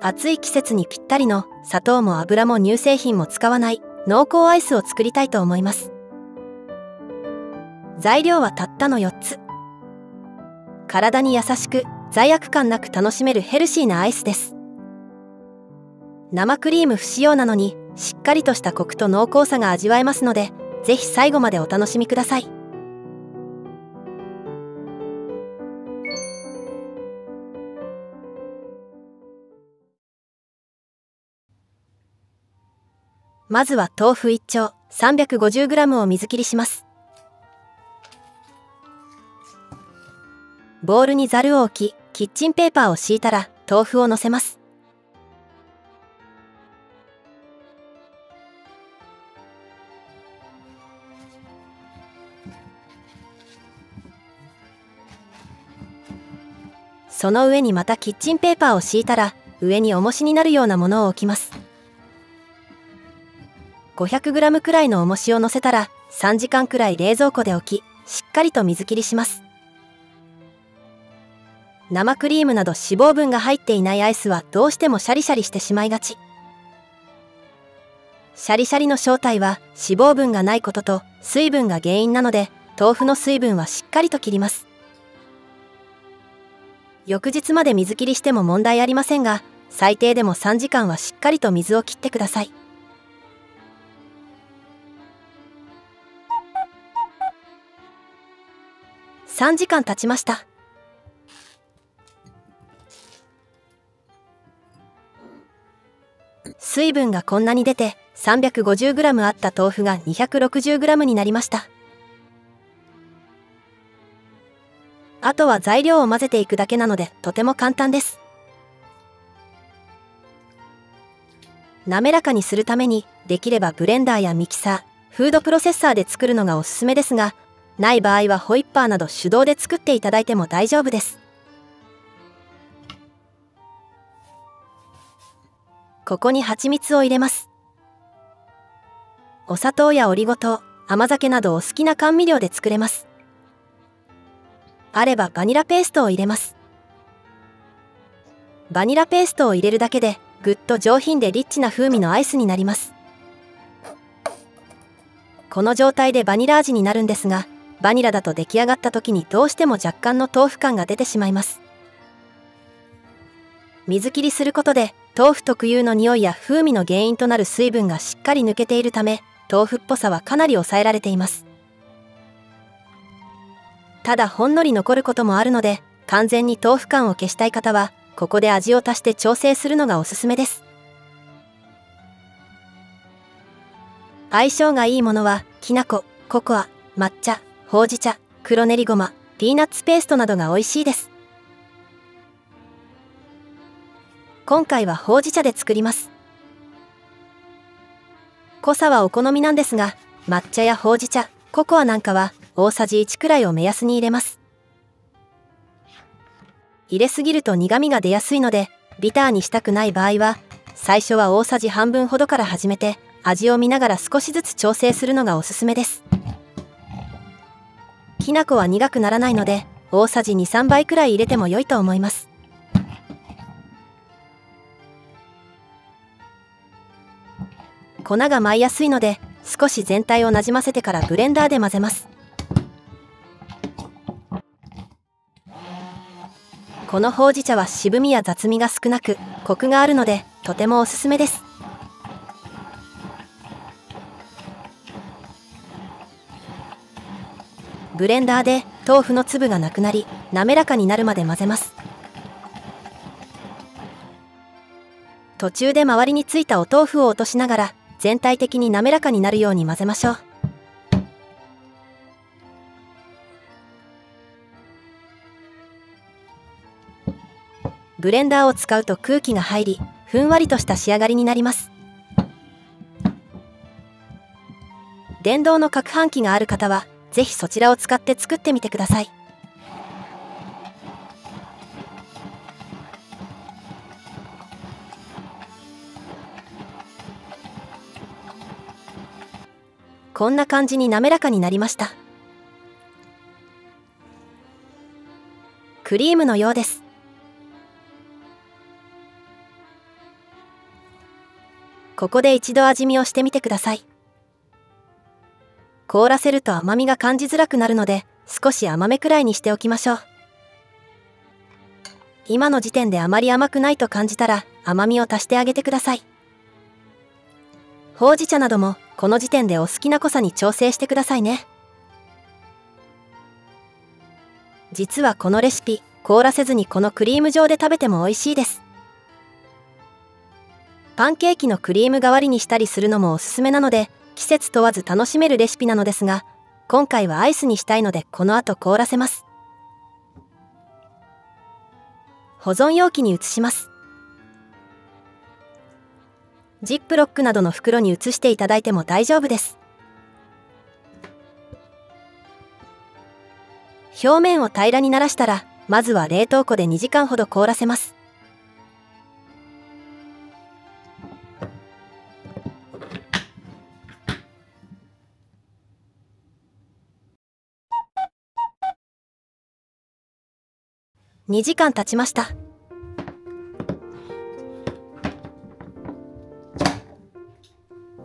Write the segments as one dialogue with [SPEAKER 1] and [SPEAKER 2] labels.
[SPEAKER 1] 暑い季節にぴったりの砂糖も油も乳製品も使わない濃厚アイスを作りたいと思います。材料はたったの4つ。体に優しく罪悪感なく楽しめるヘルシーなアイスです。生クリーム不使用なのにしっかりとしたコクと濃厚さが味わえますので、ぜひ最後までお楽しみください。まずは豆腐1丁 350g を水切りします。ボウルにざるを置き、キッチンペーパーを敷いたら豆腐をのせます。その上にまたキッチンペーパーを敷いたら、上に重しになるようなものを置きます。500g くらいの重しを乗せたら3時間くらい冷蔵庫で置き、しっかりと水切りします。生クリームなど脂肪分が入っていないアイスはどうしてもシャリシャリしてしまいがち。シャリシャリの正体は脂肪分がないことと水分が原因なので、豆腐の水分はしっかりと切ります。翌日まで水切りしても問題ありませんが、最低でも3時間はしっかりと水を切ってください。3時間経ちました。水分がこんなに出て 350g あった豆腐が 260g になりました。あとは材料を混ぜていくだけなのでとても簡単です。滑らかにするためにできればブレンダーやミキサー、フードプロセッサーで作るのがおすすめですが、ない場合はホイッパーなど手動で作っていただいても大丈夫です。ここに蜂蜜を入れます。お砂糖やオリゴ糖、甘酒などお好きな甘味料で作れます。あればバニラペーストを入れます。バニラペーストを入れるだけでぐっと上品でリッチな風味のアイスになります。この状態でバニラ味になるんですが、バニラだと出来上がった時にどうしても若干の豆腐感が出てしまいます。水切りすることで豆腐特有の匂いや風味の原因となる水分がしっかり抜けているため、豆腐っぽさはかなり抑えられています。ただほんのり残ることもあるので、完全に豆腐感を消したい方はここで味を足して調整するのがおすすめです。相性がいいものはきな粉、ココア、抹茶、ほうじ茶、黒練りごま、ピーナッツペーストなどが美味しいです。今回はほうじ茶で作ります。濃さはお好みなんですが、抹茶やほうじ茶、ココアなんかは大さじ1くらいを目安に入れます。入れすぎると苦みが出やすいので、ビターにしたくない場合は、最初は大さじ半分ほどから始めて、味を見ながら少しずつ調整するのがおすすめです。きな粉は苦くならないので、大さじ2、3倍くらい入れても良いと思います。粉が舞いやすいので、少し全体をなじませてからブレンダーで混ぜます。このほうじ茶は渋みや雑味が少なく、コクがあるので、とてもおすすめです。ブレンダーで豆腐の粒がなくなり、滑らかになるまで混ぜます。途中で周りについたお豆腐を落としながら、全体的に滑らかになるように混ぜましょう。ブレンダーを使うと空気が入り、ふんわりとした仕上がりになります。電動の攪拌機がある方は、ぜひそちらを使って作ってみてください。こんな感じに滑らかになりました。クリームのようです。ここで一度味見をしてみてください。凍らせると甘みが感じづらくなるので、少し甘めくらいにしておきましょう。今の時点であまり甘くないと感じたら甘みを足してあげてください。ほうじ茶などもこの時点でお好きな濃さに調整してくださいね。実はこのレシピ、凍らせずにこのクリーム状で食べても美味しいです。パンケーキのクリーム代わりにしたりするのもおすすめなので、季節問わず楽しめるレシピなのですが、今回はアイスにしたいのでこの後凍らせます。保存容器に移します。ジップロックなどの袋に移していただいても大丈夫です。表面を平らにならしたら、まずは冷凍庫で2時間ほど凍らせます。2時間経ちました。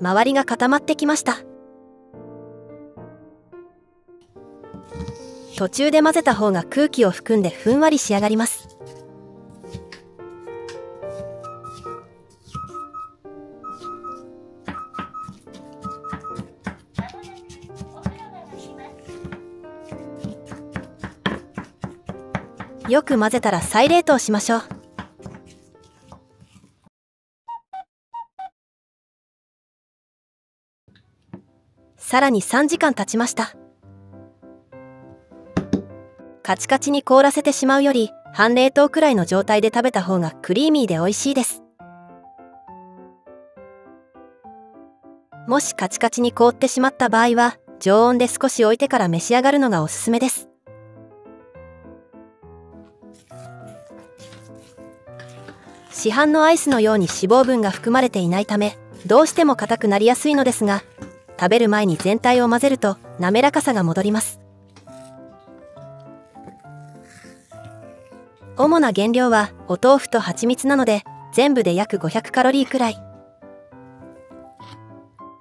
[SPEAKER 1] 周りが固まってきました。途中で混ぜた方が空気を含んでふんわり仕上がります。よく混ぜたら再冷凍しましょう。さらに3時間経ちました。カチカチに凍らせてしまうより、半冷凍くらいの状態で食べた方がクリーミーで美味しいです。もしカチカチに凍ってしまった場合は、常温で少し置いてから召し上がるのがおすすめです。市販のアイスのように脂肪分が含まれていないため、どうしても硬くなりやすいのですが、食べる前に全体を混ぜると滑らかさが戻ります。主な原料はお豆腐と蜂蜜なので、全部で約500カロリーくらい。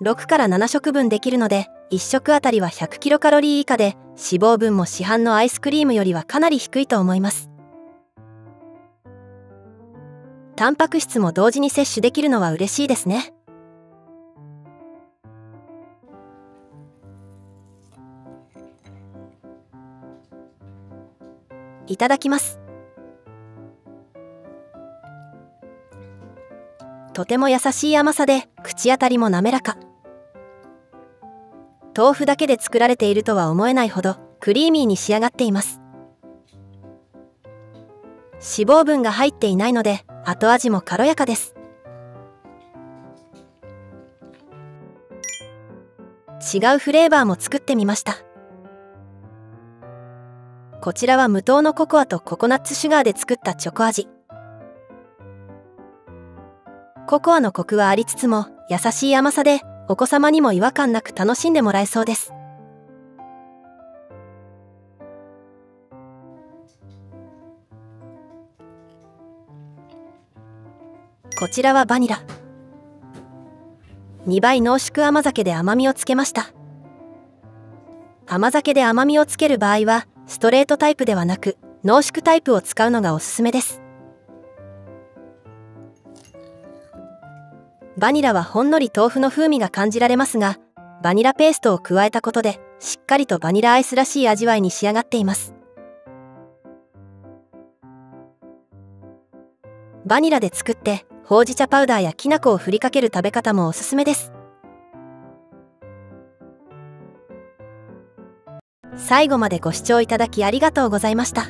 [SPEAKER 1] 6から7食分できるので、1食あたりは100キロカロリー以下で、脂肪分も市販のアイスクリームよりはかなり低いと思います。タンパク質も同時に摂取できるのは嬉しいですね。いただきます。とても優しい甘さで口当たりも滑らか。豆腐だけで作られているとは思えないほどクリーミーに仕上がっています。脂肪分が入っていないので後味も軽やかです。違うフレーバーも作ってみました。こちらは無糖のココアとココナッツシュガーで作ったチョコ味。ココアのコクはありつつも優しい甘さでお子様にも違和感なく楽しんでもらえそうです。こちらはバニラ。2倍濃縮甘酒で甘みをつけました。甘酒で甘みをつける場合はストレートタイプではなく濃縮タイプを使うのがおすすめです。バニラはほんのり豆腐の風味が感じられますが、バニラペーストを加えたことでしっかりとバニラアイスらしい味わいに仕上がっています。バニラで作ってほうじ茶パウダーやきな粉を振りかける食べ方もおすすめです。最後までご視聴いただきありがとうございました。